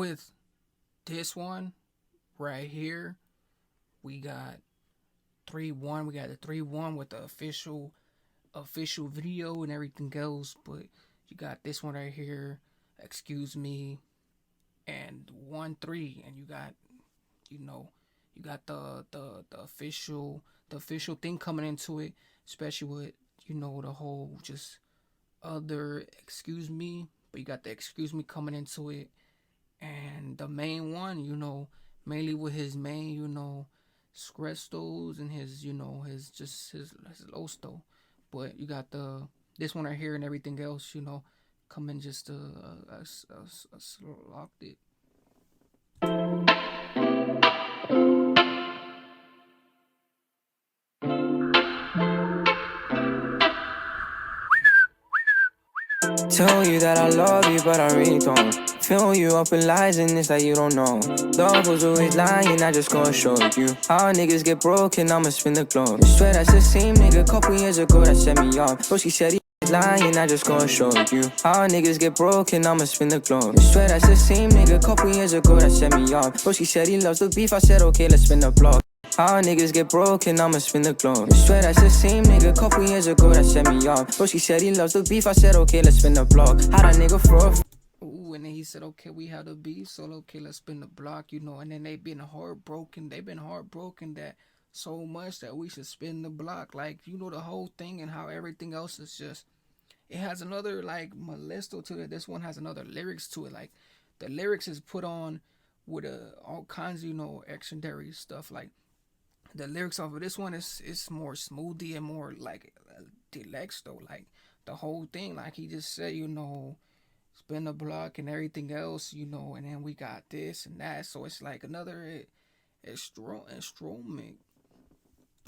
with this one right here, we got 3-1. We got the 3-1 with the official video and everything else. But you got this one right here, excuse me, and 1-3, and you know you got the official thing coming into it, especially with the whole just other excuse me, but you got the excuse me coming into it, and the main one, mainly with his main, Screstos and his, his just his Losto. But you got this one right here and everything else, coming just locked it. Tell you that I love you, but I really don't. Fill you up with lies and it's like you don't know. Love was always lying, I just gonna show you how niggas get broken, I'ma spin the globe. Swear that's the same nigga couple years ago that set me off. Bro, she said he lying, I just gonna show you how niggas get broken, I'ma spin the globe. Swear that's the same nigga couple years ago that set me off. Bro, she said he loves the beef, I said okay, let's spin the block. How niggas get broken, I'ma spin the globe. Swear that's the same nigga couple years ago that set me off. Bro, she said he loves the beef, I said okay, let's spin the block. How that nigga fro. Ooh, and then he said, okay, we had a beef, so okay, let's spin the block, and then they've been heartbroken that so much that we should spin the block. Like, the whole thing and how everything else is just, it has another, like, molesto to it. This one has another lyrics to it. Like, the lyrics is put on with all kinds of, extraordinary stuff. Like, the lyrics of this one is more smoothie and more like deluxe though. Like the whole thing, like he just said, spin the block and everything else, and then we got this and that. So it's like another instrument.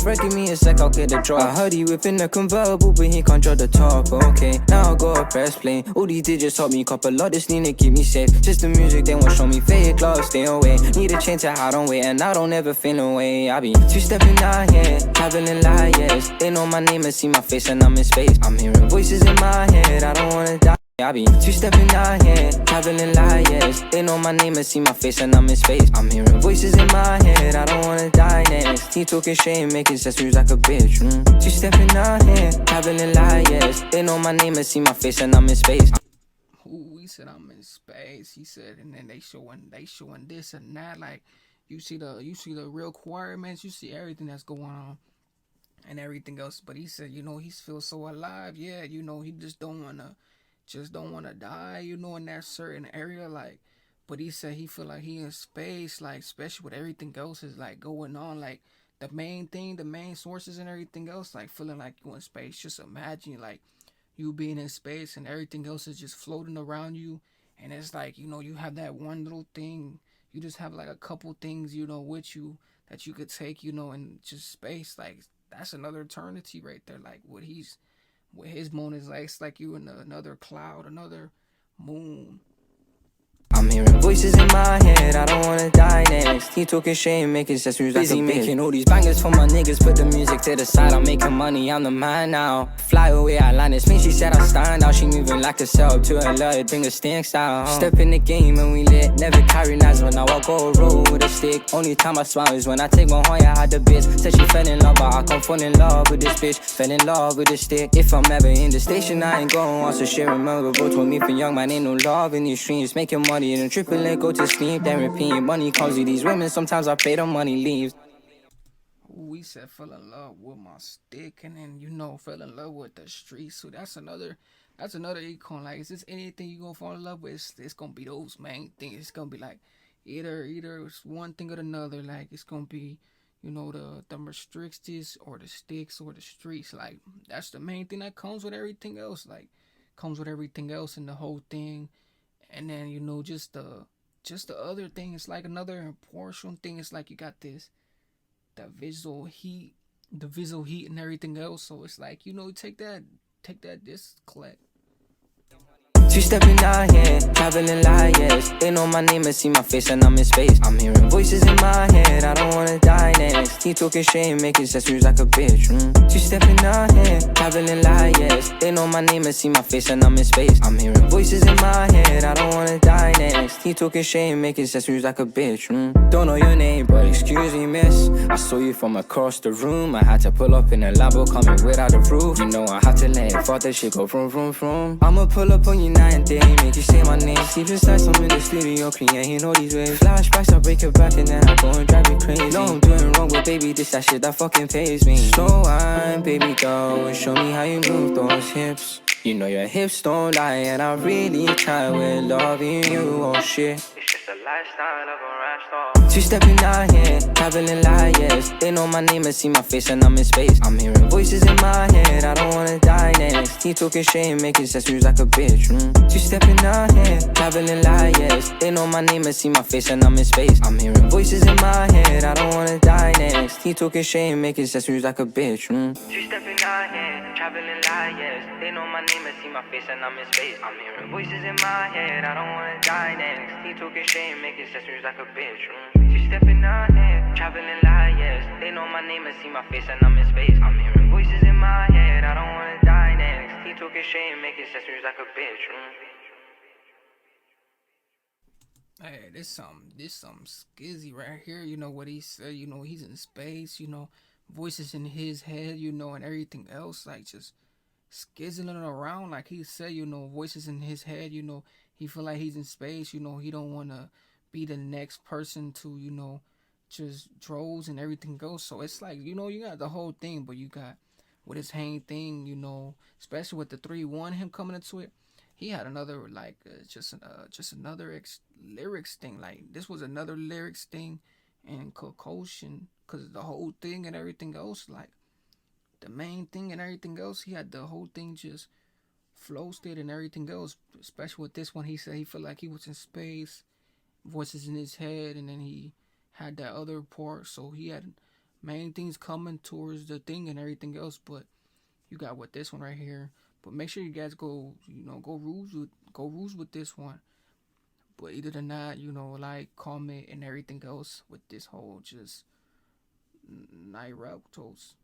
Breaking me, it's like I'll get a draw. I heard he whipping a convertible, but he can't draw the top. Okay, now I gotta press play. All these digits help me cop a lot. This need to keep me safe. Just the music, they won't show me fake love. Stay away. Need a change to how I don't wait, and I don't ever feel away. I be two-stepping down here, traveling light years. They know my name and see my face, and I'm in space. I'm hearing voices in my head. I don't wanna die. I be two-stepping down here, traveling light years. They know my name and see my face and I'm in space. I'm hearing voices in my head, I don't wanna die next. He talking shit, making sense, moves like a bitch. Two-stepping down here, traveling light years. They know my name and see my face and I'm in space. Ooh, he said I'm in space. He said, and then they showing this and that. Like you see the real requirements, you see everything that's going on and everything else. But he said, he feels so alive. Yeah, he just don't wanna die, in that certain area, like. But he said he feel like he in space, like, especially with everything else is like going on, like the main sources and everything else, like feeling like you in space. Just imagine like you being in space and everything else is just floating around you, and it's like you have that one little thing. You just have like a couple things with you that you could take in just space. Like that's another eternity right there. Like what his moon is like, it's like you in another cloud, another moon. I'm hearing voices in my head, I don't wanna die next. He talking shit, making sense, moves like a bitch. Making all these bangers for my niggas, put the music to the side. I'm making money, I'm the man now. Fly away, I land this. She said I stand out, she moving like a cell to alert, bring a stinks out. Step in the game and we lit, never carry knives, but now I go roll with a stick. Only time I smile is when I take my horn, I had the bitch. Said she fell in love, but I can't fall in love with this bitch. Fell in love with the stick. If I'm ever in the station, I ain't going on, so shit. Remember, bro told me from young, man, ain't no love in these streams. Making money and triple A, go to sleep, then repeat. Money comes with these women, sometimes I pay the money leaves. We said fell in love with my stick, and then fell in love with the streets. So that's another econ. Like, is this anything you gonna fall in love with? It's gonna be those main things. It's gonna be like either it's one thing or another. Like it's gonna be the restrictions or the sticks or the streets. Like that's the main thing that comes with everything else. Like comes with everything else in the whole thing. And then just the other thing, it's like another important thing. It's like you got the visual heat and everything else. So it's like take that disc collect. Two-stepping out here, traveling light years. They know my name and see my face and I'm in space. I'm hearing voices in my head, I don't wanna die next. He talking shit, making gestures like a bitch. Two-stepping out here, traveling light years. They know my name and see my face and I'm in space. I'm hearing voices in my head, I don't wanna die next. He talking shit, making gestures like a bitch. Don't know your name, but excuse me, miss. I saw you from across the room. I had to pull up in a Lambo coming without a roof. You know I had to let it fall, that shit go vroom, vroom, vroom. I'ma pull up on you night and day, make you say my name. Sleep inside, I'm in the studio, creating all these waves. Flashbacks, I break it back and then I go and drive you crazy. No, I'm doing wrong, but baby, this that shit that fucking pays me. Slow wine, baby doll, show me how you move those hips. You know your hips don't lie, and I really try with loving you, oh shit. It's just a lifestyle of a rap star. Two-stepping out here, traveling light years. They know my name and see my face and I'm in space. I'm hearing voices in my head, I don't wanna die next. He talking shit, making gestures like a bitch. Two-stepping out here, traveling light years. They know my name and see my face and I'm in space. I'm hearing voices in my head, I don't wanna die next. He talking shit, making gestures like a bitch. Two-stepping out here, traveling light years. They know my name and see my face and I'm in space. I'm hearing voices in my head, I don't wanna die next. He talking shit, making gestures like a bitch. Two-stepping out here, traveling light years. They know my name and see my face and I'm in space. I'm hearing voices in my head, I don't wanna die next. He talking shit, making gestures like a bitch. Hey, this some skizzy right here. You know what he said. You know he's in space. You know, voices in his head. You know, and everything else like just skizzling around. Like he said, you know, voices in his head. You know, he feel like he's in space. You know, he don't wanna be the next person to just droves and everything else. So it's like you got the whole thing, but you got with his main thing. You know, especially with the 3-1 him coming into it. He had another like just another lyrics thing. Like this was another lyrics thing and concussion because the whole thing and everything else, like the main thing and everything else, he had the whole thing just flow state and everything else. Especially with this one, he said he felt like he was in space, voices in his head, and then he had that other part. So he had main things coming towards the thing and everything else. But you got with this one right here. But make sure you guys go rules with this one. But either than that, like, comment and everything else with this whole just night rap toast.